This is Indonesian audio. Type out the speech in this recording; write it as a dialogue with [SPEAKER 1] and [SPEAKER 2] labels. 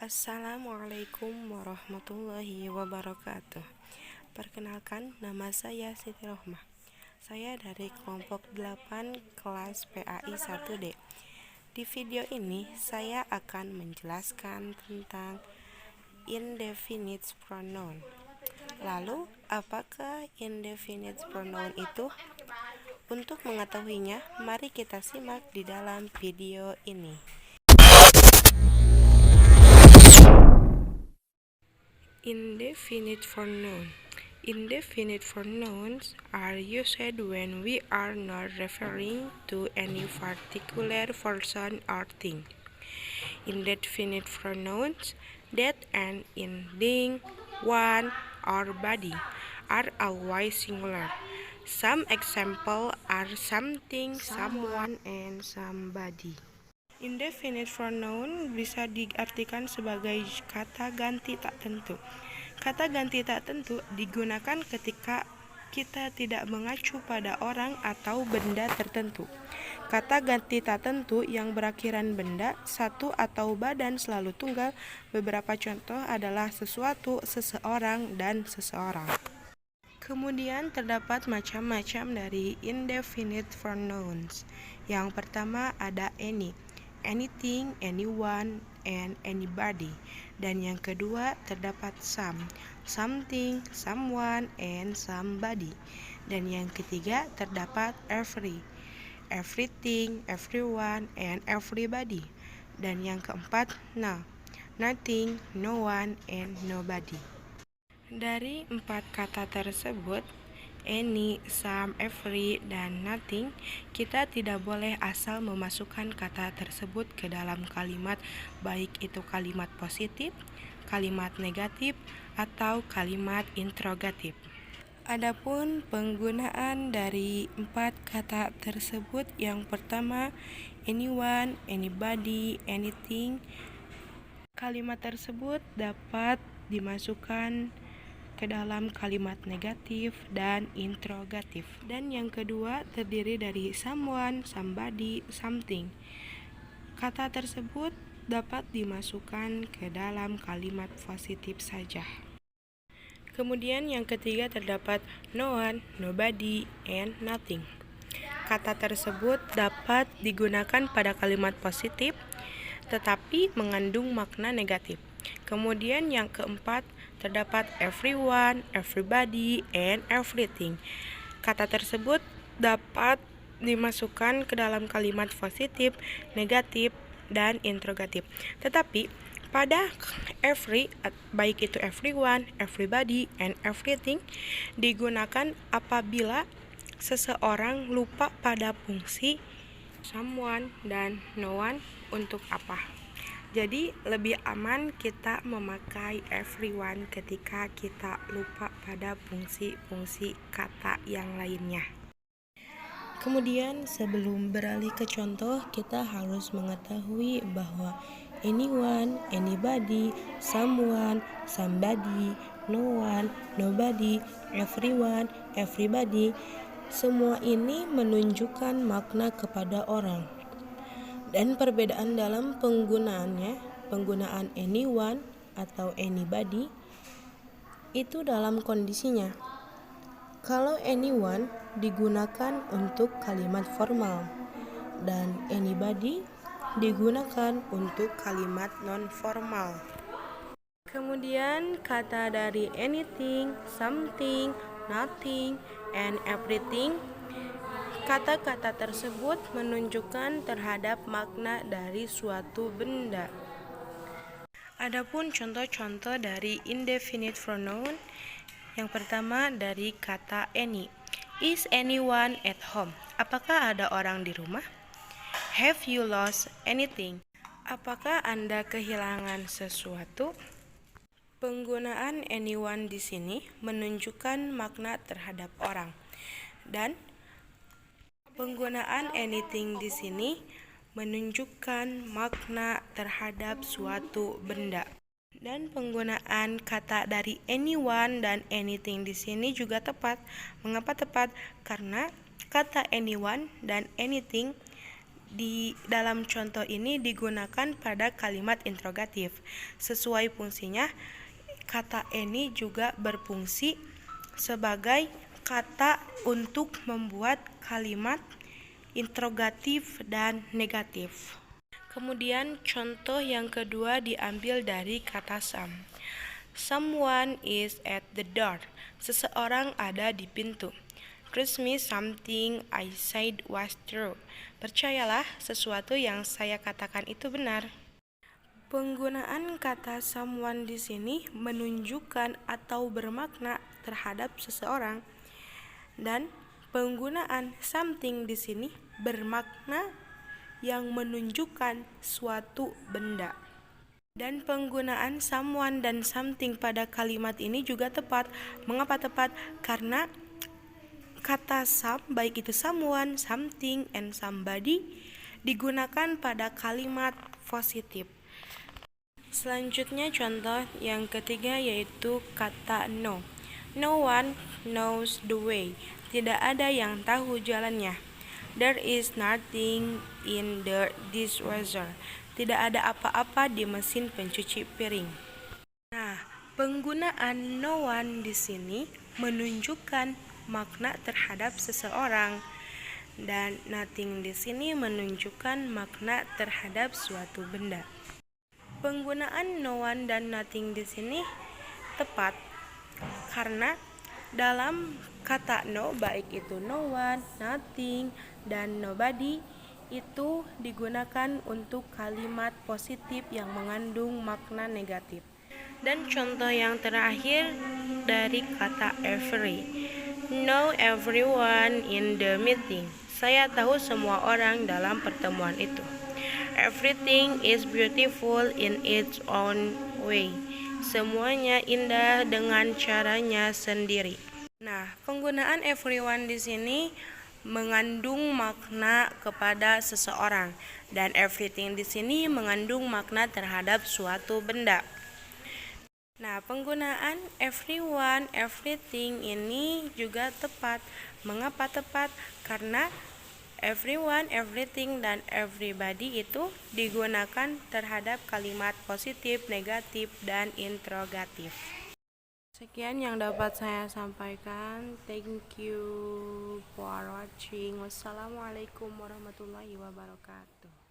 [SPEAKER 1] Assalamualaikum warahmatullahi wabarakatuh. Perkenalkan, nama saya Siti Rohmah. Saya dari kelompok 8 kelas PAI 1D. Di video ini saya akan menjelaskan tentang indefinite pronoun. Lalu, apakah indefinite pronoun itu? Untuk mengetahuinya, mari kita simak di dalam video ini. Indefinite pronoun. Indefinite pronouns are used when we are not referring to any particular person or thing. Indefinite pronouns that end in ding, one, or body are always singular. Some examples are something, someone, and somebody. Indefinite pronoun bisa diartikan sebagai kata ganti tak tentu. Kata ganti tak tentu digunakan ketika kita tidak mengacu pada orang atau benda tertentu. Kata ganti tak tentu yang berakhiran benda, satu atau badan selalu tunggal. Beberapa contoh adalah sesuatu, seseorang, dan seseorang. Kemudian terdapat macam-macam dari indefinite pronouns. Yang pertama ada any, anything, anyone, and anybody. Dan yang kedua terdapat some, something, someone, and somebody. Dan yang ketiga terdapat every, everything, everyone, and everybody. Dan yang keempat no, nothing, no one, and nobody. Dari 4 kata tersebut, any, some, every, dan nothing, kita tidak boleh asal memasukkan kata tersebut ke dalam kalimat, baik itu kalimat positif, kalimat negatif, atau kalimat interrogatif. Adapun penggunaan dari 4 kata tersebut, yang pertama anyone, anybody, anything, kalimat tersebut dapat dimasukkan ke dalam kalimat negatif dan interrogatif. Dan yang kedua terdiri dari someone, somebody, something. Kata tersebut dapat dimasukkan ke dalam kalimat positif saja. Kemudian yang ketiga terdapat no one, nobody, and nothing. Kata tersebut dapat digunakan pada kalimat positif tetapi mengandung makna negatif. Kemudian yang keempat terdapat everyone, everybody, and everything. Kata tersebut dapat dimasukkan ke dalam kalimat positif, negatif, dan interrogatif. Tetapi pada every, baik itu everyone, everybody, and everything, digunakan apabila seseorang lupa pada fungsi someone dan no one untuk apa. Jadi lebih aman kita memakai everyone ketika kita lupa pada fungsi-fungsi kata yang lainnya. Kemudian sebelum beralih ke contoh, kita harus mengetahui bahwa anyone, anybody, someone, somebody, no one, nobody, everyone, everybody, semua ini menunjukkan makna kepada orang. Dan perbedaan dalam penggunaannya, penggunaan anyone atau anybody itu dalam kondisinya. Kalau anyone digunakan untuk kalimat formal dan anybody digunakan untuk kalimat non-formal. Kemudian kata dari anything, something, nothing, and everything, kata-kata tersebut menunjukkan terhadap makna dari suatu benda. Adapun contoh-contoh dari indefinite pronoun, yang pertama dari kata any. Is anyone at home? Apakah ada orang di rumah? Have you lost anything? Apakah Anda kehilangan sesuatu? Penggunaan anyone di sini menunjukkan makna terhadap orang. Dan penggunaan anything di sini menunjukkan makna terhadap suatu benda. Dan penggunaan kata dari anyone dan anything di sini juga tepat. Mengapa tepat? Karena kata anyone dan anything di dalam contoh ini digunakan pada kalimat interrogatif. Sesuai fungsinya, kata any juga berfungsi sebagai kata untuk membuat kalimat interrogatif dan negatif. Kemudian contoh yang kedua diambil dari kata some. Someone is at the door. Seseorang ada di pintu. Trust me, something I said was true. Percayalah, sesuatu yang saya katakan itu benar. Penggunaan kata someone di sini menunjukkan atau bermakna terhadap seseorang, dan penggunaan something di sini bermakna yang menunjukkan suatu benda. Dan penggunaan someone dan something pada kalimat ini juga tepat. Mengapa tepat? Karena kata some, baik itu someone, something, and somebody, digunakan pada kalimat positif. Selanjutnya contoh yang ketiga yaitu kata no. No one knows the way. Tidak ada yang tahu jalannya. There is nothing in the dishwasher. Tidak ada apa-apa di mesin pencuci piring. Nah, penggunaan no one di sini menunjukkan makna terhadap seseorang, dan nothing di sini menunjukkan makna terhadap suatu benda. Penggunaan no one dan nothing di sini tepat karena dalam kata no, baik itu no one, nothing, dan nobody, itu digunakan untuk kalimat positif yang mengandung makna negatif. Dan contoh yang terakhir dari kata every. Know everyone in the meeting. Saya tahu semua orang dalam pertemuan itu. Everything is beautiful in its own way. Semuanya indah dengan caranya sendiri. Nah, penggunaan everyone di sini mengandung makna kepada seseorang, dan everything di sini mengandung makna terhadap suatu benda. Nah, penggunaan everyone, everything ini juga tepat. Mengapa tepat? Karena everyone, everything, dan everybody itu digunakan terhadap kalimat positif, negatif, dan interrogatif. Sekian yang dapat saya sampaikan. Thank you for watching. Wassalamualaikum warahmatullahi wabarakatuh.